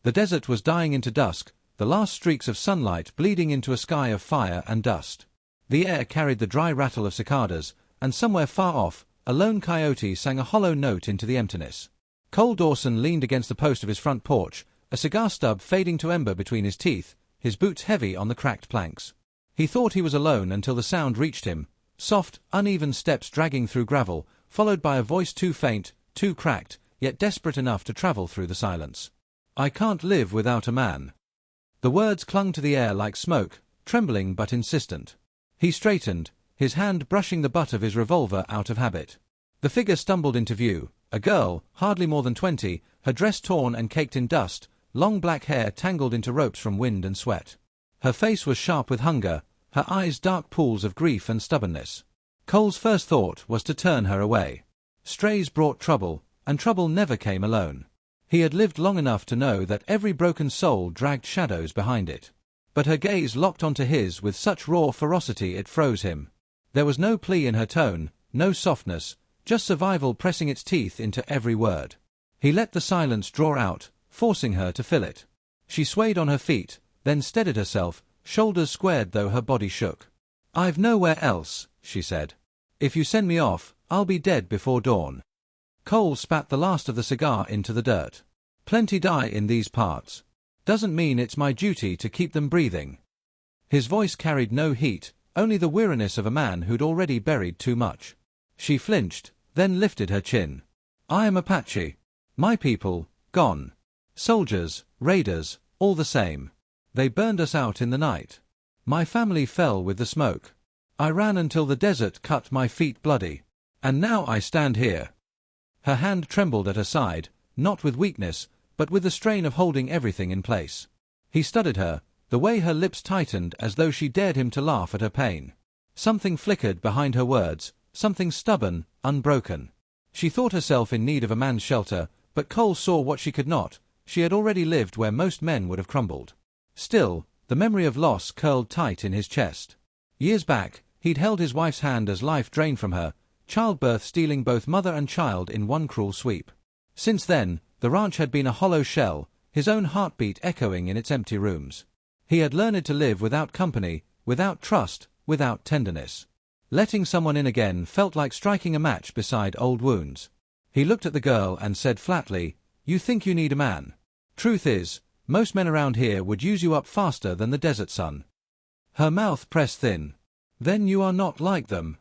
The desert was dying into dusk, the last streaks of sunlight bleeding into a sky of fire and dust. The air carried the dry rattle of cicadas, and somewhere far off, a lone coyote sang a hollow note into the emptiness. Cole Dawson leaned against the post of his front porch, a cigar stub fading to ember between his teeth, his boots heavy on the cracked planks. He thought he was alone until the sound reached him, soft, uneven steps dragging through gravel, followed by a voice too faint, too cracked, yet desperate enough to travel through the silence. "I can't live without a man." The words clung to the air like smoke, trembling but insistent. He straightened, his hand brushing the butt of his revolver out of habit. The figure stumbled into view, a girl, hardly more than 20, her dress torn and caked in dust, long black hair tangled into ropes from wind and sweat. Her face was sharp with hunger, her eyes dark pools of grief and stubbornness. Cole's first thought was to turn her away. Strays brought trouble, and trouble never came alone. He had lived long enough to know that every broken soul dragged shadows behind it. But her gaze locked onto his with such raw ferocity it froze him. There was no plea in her tone, no softness, just survival pressing its teeth into every word. He let the silence draw out, forcing her to fill it. She swayed on her feet, then steadied herself, shoulders squared though her body shook. "I've nowhere else," she said. "If you send me off, I'll be dead before dawn." Cole spat the last of the cigar into the dirt. "Plenty die in these parts. Doesn't mean it's my duty to keep them breathing." His voice carried no heat, only the weariness of a man who'd already buried too much. She flinched, then lifted her chin. "I am Apache. My people, gone. Soldiers, raiders, all the same. They burned us out in the night. My family fell with the smoke. I ran until the desert cut my feet bloody. And now I stand here." Her hand trembled at her side, not with weakness, but with the strain of holding everything in place. He studied her, the way her lips tightened as though she dared him to laugh at her pain. Something flickered behind her words, something stubborn, unbroken. She thought herself in need of a man's shelter, but Cole saw what she could not. She had already lived where most men would have crumbled. Still, the memory of loss curled tight in his chest. Years back, he'd held his wife's hand as life drained from her, childbirth stealing both mother and child in one cruel sweep. Since then, the ranch had been a hollow shell, his own heartbeat echoing in its empty rooms. He had learned to live without company, without trust, without tenderness. Letting someone in again felt like striking a match beside old wounds. He looked at the girl and said flatly, "You think you need a man. Truth is, most men around here would use you up faster than the desert sun." Her mouth pressed thin. "Then you are not like them."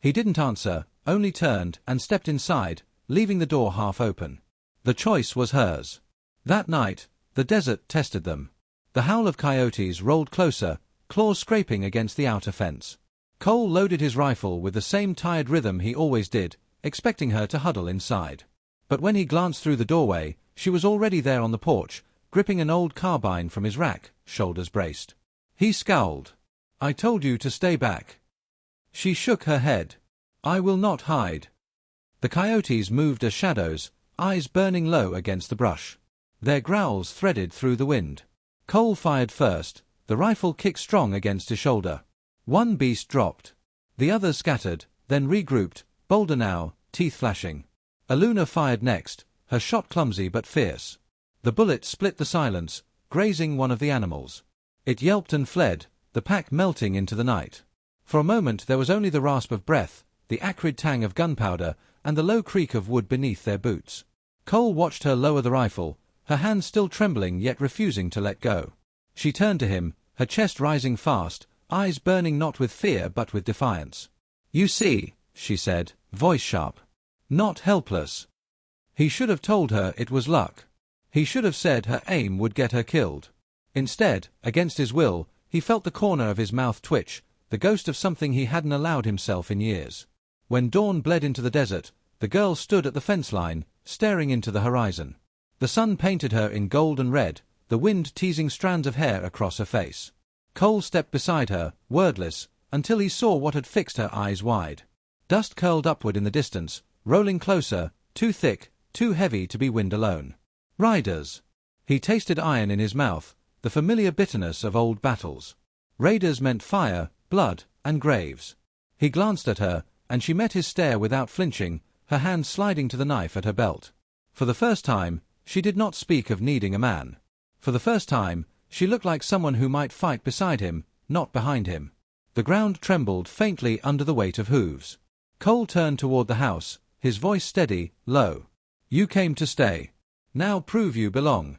He didn't answer, only turned and stepped inside, leaving the door half open. The choice was hers. That night, the desert tested them. The howl of coyotes rolled closer, claws scraping against the outer fence. Cole loaded his rifle with the same tired rhythm he always did, expecting her to huddle inside. But when he glanced through the doorway, she was already there on the porch, gripping an old carbine from his rack, shoulders braced. He scowled. "I told you to stay back." She shook her head. "I will not hide." The coyotes moved as shadows, eyes burning low against the brush. Their growls threaded through the wind. Cole fired first, the rifle kicked strong against his shoulder. One beast dropped. The others scattered, then regrouped, bolder now, teeth flashing. Aluna fired next, her shot clumsy but fierce. The bullet split the silence, grazing one of the animals. It yelped and fled, the pack melting into the night. For a moment there was only the rasp of breath, the acrid tang of gunpowder, and the low creak of wood beneath their boots. Cole watched her lower the rifle, her hands still trembling yet refusing to let go. She turned to him, her chest rising fast, eyes burning not with fear but with defiance. "You see," she said, voice sharp. "Not helpless." He should have told her it was luck. He should have said her aim would get her killed. Instead, against his will, he felt the corner of his mouth twitch, the ghost of something he hadn't allowed himself in years. When dawn bled into the desert, the girl stood at the fence line, staring into the horizon. The sun painted her in gold and red, the wind teasing strands of hair across her face. Cole stepped beside her, wordless, until he saw what had fixed her eyes wide. Dust curled upward in the distance, rolling closer, too thick, too heavy to be wind alone. Riders. He tasted iron in his mouth, the familiar bitterness of old battles. Raiders meant fire, blood, and graves. He glanced at her, and she met his stare without flinching, her hand sliding to the knife at her belt. For the first time, she did not speak of needing a man. For the first time, she looked like someone who might fight beside him, not behind him. The ground trembled faintly under the weight of hooves. Cole turned toward the house, his voice steady, low. "You came to stay. Now prove you belong."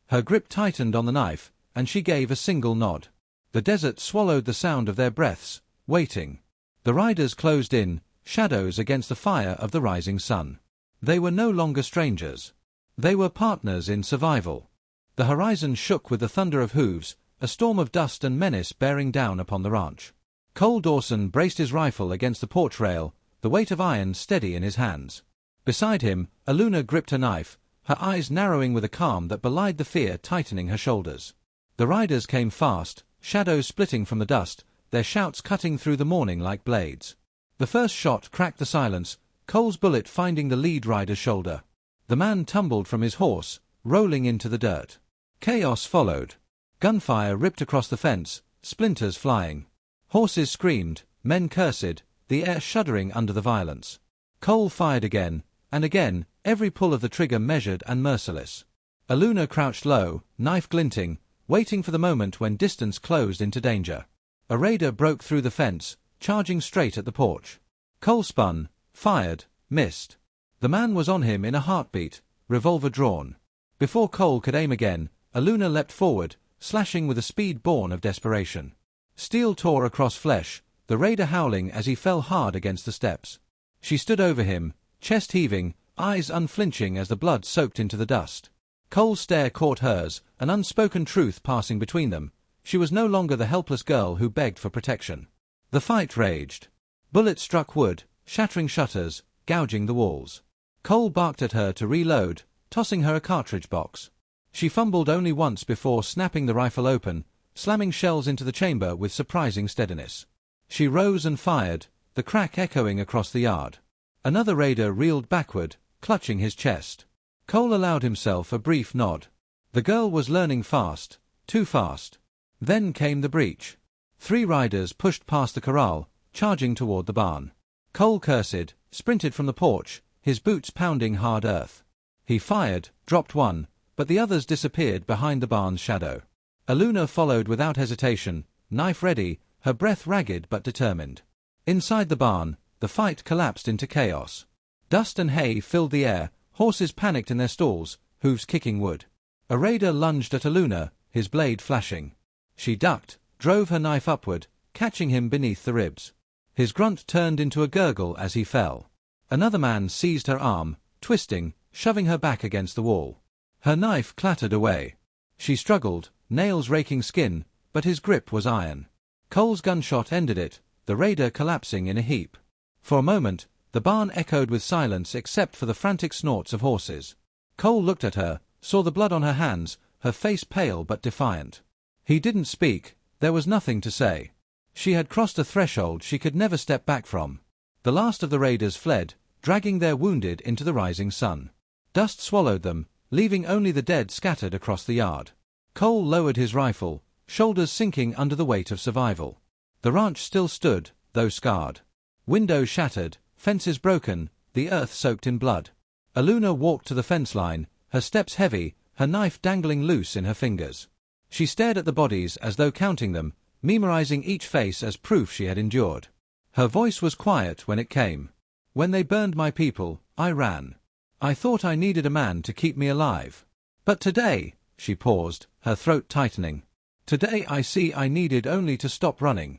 Her grip tightened on the knife, and she gave a single nod. The desert swallowed the sound of their breaths, waiting. The riders closed in, shadows against the fire of the rising sun. They were no longer strangers. They were partners in survival. The horizon shook with the thunder of hooves, a storm of dust and menace bearing down upon the ranch. Cole Dawson braced his rifle against the porch rail, the weight of iron steady in his hands. Beside him, Aluna gripped a knife, her eyes narrowing with a calm that belied the fear tightening her shoulders. The riders came fast, shadows splitting from the dust, their shouts cutting through the morning like blades. The first shot cracked the silence, Cole's bullet finding the lead rider's shoulder. The man tumbled from his horse, rolling into the dirt. Chaos followed. Gunfire ripped across the fence, splinters flying. Horses screamed, men cursed, the air shuddering under the violence. Cole fired again, and again, every pull of the trigger measured and merciless. Aluna crouched low, knife glinting, waiting for the moment when distance closed into danger. A raider broke through the fence, charging straight at the porch. Cole spun, fired, missed. The man was on him in a heartbeat, revolver drawn. Before Cole could aim again, Aluna leapt forward, slashing with a speed born of desperation. Steel tore across flesh, the raider howling as he fell hard against the steps. She stood over him, chest heaving, eyes unflinching as the blood soaked into the dust. Cole's stare caught hers, an unspoken truth passing between them. She was no longer the helpless girl who begged for protection. The fight raged. Bullets struck wood, shattering shutters, gouging the walls. Cole barked at her to reload, tossing her a cartridge box. She fumbled only once before snapping the rifle open, slamming shells into the chamber with surprising steadiness. She rose and fired, the crack echoing across the yard. Another raider reeled backward, clutching his chest. Cole allowed himself a brief nod. The girl was learning fast, too fast. Then came the breach. 3 riders pushed past the corral, charging toward the barn. Cole cursed, sprinted from the porch, his boots pounding hard earth. He fired, dropped one, but the others disappeared behind the barn's shadow. Aluna followed without hesitation, knife ready, her breath ragged but determined. Inside the barn, the fight collapsed into chaos. Dust and hay filled the air, horses panicked in their stalls, hooves kicking wood. A raider lunged at Aluna, his blade flashing. She ducked, drove her knife upward, catching him beneath the ribs. His grunt turned into a gurgle as he fell. Another man seized her arm, twisting, shoving her back against the wall. Her knife clattered away. She struggled, nails raking skin, but his grip was iron. Cole's gunshot ended it, the raider collapsing in a heap. For a moment, the barn echoed with silence except for the frantic snorts of horses. Cole looked at her, saw the blood on her hands, her face pale but defiant. He didn't speak, there was nothing to say. She had crossed a threshold she could never step back from. The last of the raiders fled, dragging their wounded into the rising sun. Dust swallowed them, leaving only the dead scattered across the yard. Cole lowered his rifle, shoulders sinking under the weight of survival. The ranch still stood, though scarred. Windows shattered, fences broken, the earth soaked in blood. Aluna walked to the fence line, her steps heavy, her knife dangling loose in her fingers. She stared at the bodies as though counting them, memorizing each face as proof she had endured. Her voice was quiet when it came. "When they burned my people, I ran. I thought I needed a man to keep me alive. But today," she paused, her throat tightening, "today I see I needed only to stop running."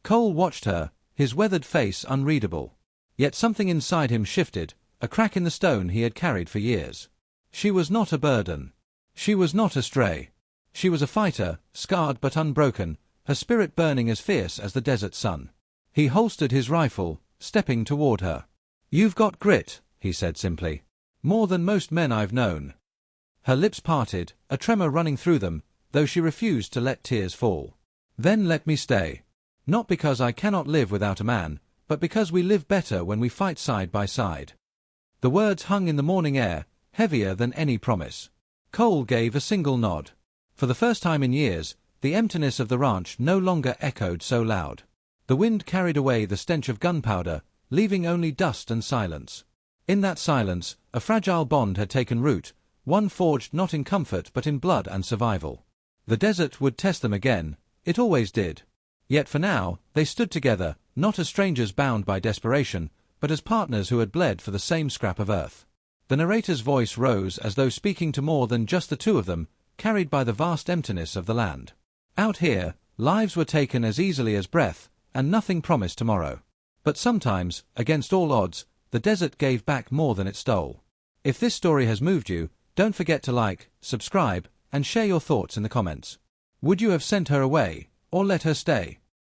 Cole watched her, his weathered face unreadable. Yet something inside him shifted, a crack in the stone he had carried for years. She was not a burden. She was not a stray. She was a fighter, scarred but unbroken, her spirit burning as fierce as the desert sun. He holstered his rifle, stepping toward her. "You've got grit," he said simply. "More than most men I've known." Her lips parted, a tremor running through them, though she refused to let tears fall. "Then let me stay. Not because I cannot live without a man, but because we live better when we fight side by side." The words hung in the morning air, heavier than any promise. Cole gave a single nod. For the first time in years, the emptiness of the ranch no longer echoed so loud. The wind carried away the stench of gunpowder, leaving only dust and silence. In that silence, a fragile bond had taken root, one forged not in comfort but in blood and survival. The desert would test them again, it always did. Yet for now, they stood together, not as strangers bound by desperation, but as partners who had bled for the same scrap of earth. The narrator's voice rose as though speaking to more than just the two of them, carried by the vast emptiness of the land. Out here, lives were taken as easily as breath, and nothing promised tomorrow. But sometimes, against all odds, the desert gave back more than it stole. If this story has moved you, don't forget to like, subscribe, and share your thoughts in the comments. Would you have sent her away, or let her stay?